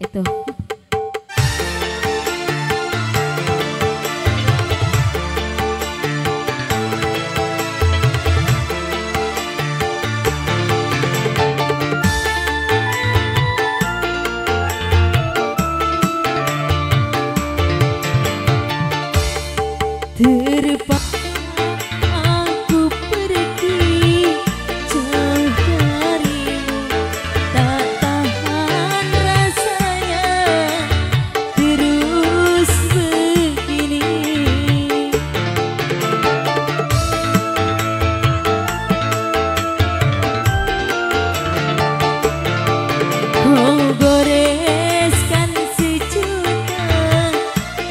Itu. Terpaksa aku pergi jauh darimu, tak tahan rasanya terus begini. Kau goreskan sejuta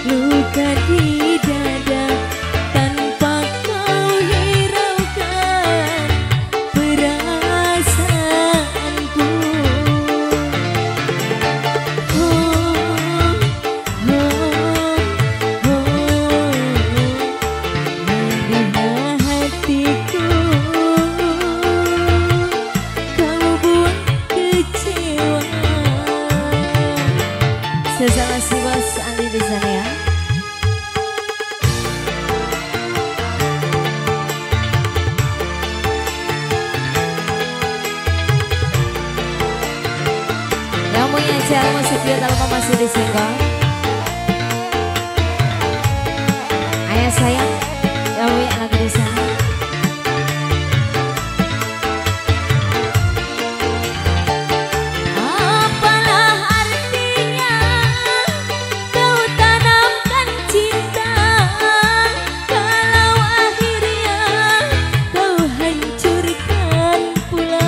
luka di dada, tanpa kau hiraukan perasaanku. Menggugah hatiku, kau buat kecewa. Sesama si bos Ali di sana ya. Yang punya acara musik dia kalau masih disenggol. Ayah sayang, yang punya lagu di sana. Apalah artinya kau tanamkan cinta, kalau akhirnya kau hancurkan pula.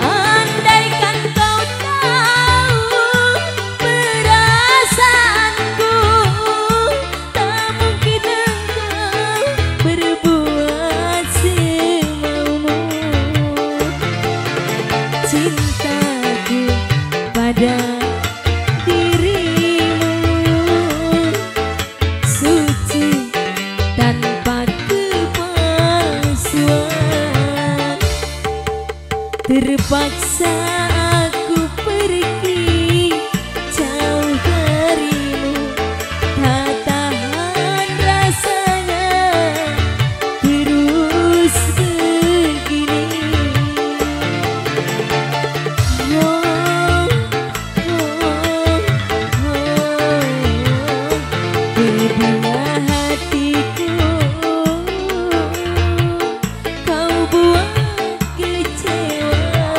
Andaikan kau tahu perasaanku, tak mungkin engkau berbuat semaumu. Cintaku pada dirimu suci tanpa kepalsuan. Terpaksa aku pergi jauh darimu, tak tahan rasanya terus begini. Kedua hatiku kau buat kecewa.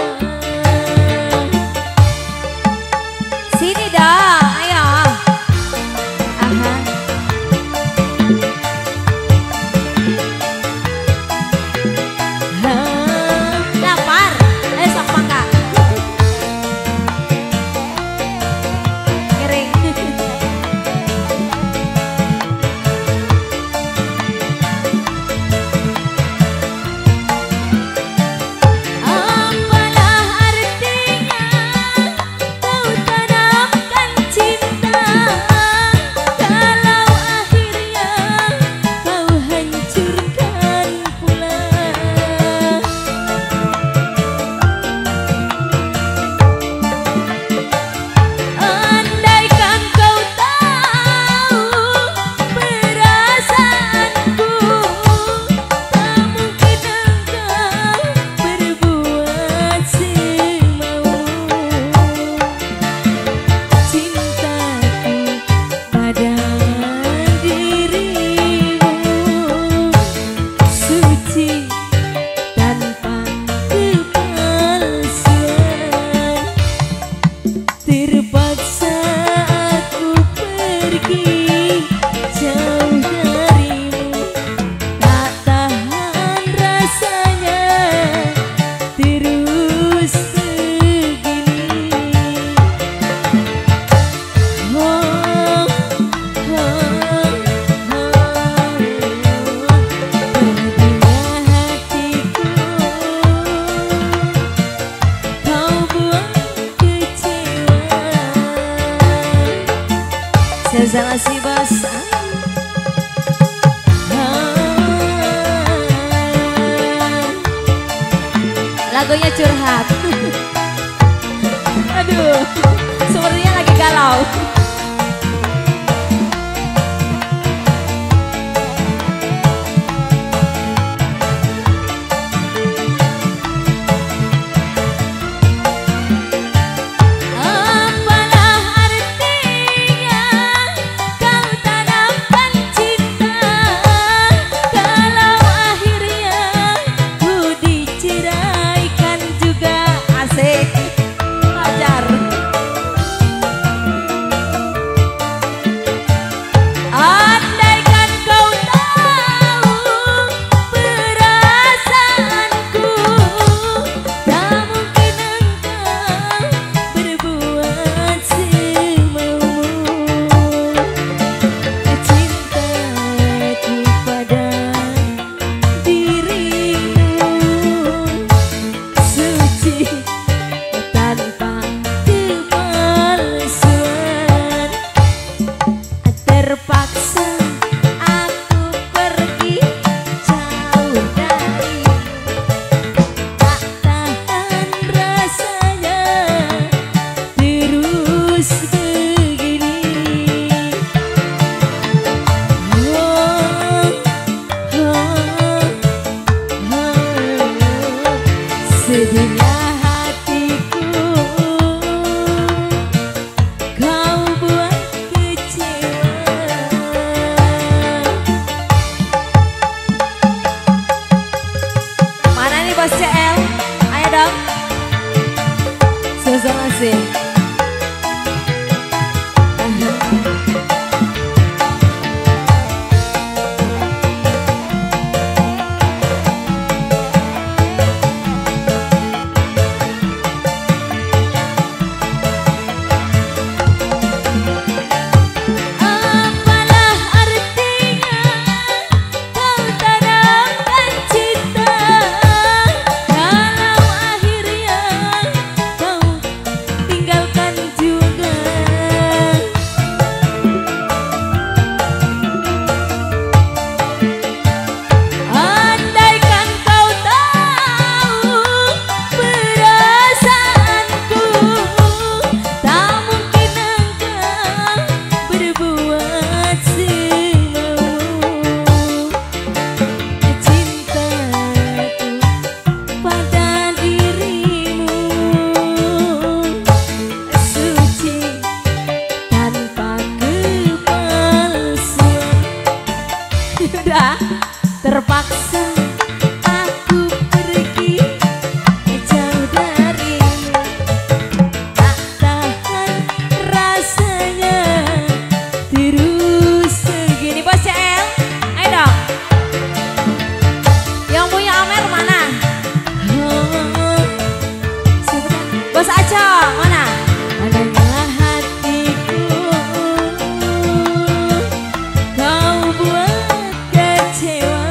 Lagunya curhat. Aduh, sepertinya lagi galau. Sedihnya hatiku, kau buat kecewa. Mana nih Bos CL? Ayo dong. Susah sih. Terpaksa aku pergi jauh darimu, tak tahan rasanya terus segini. Bos CL, ayo dong. Yang punya Amer mana? Bos Acong mana? Mananya hatiku, kau buat kecewa.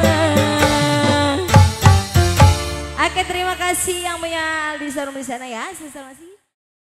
Oke, terima kasih yang punya Aldi Sarum di sana ya. Selamat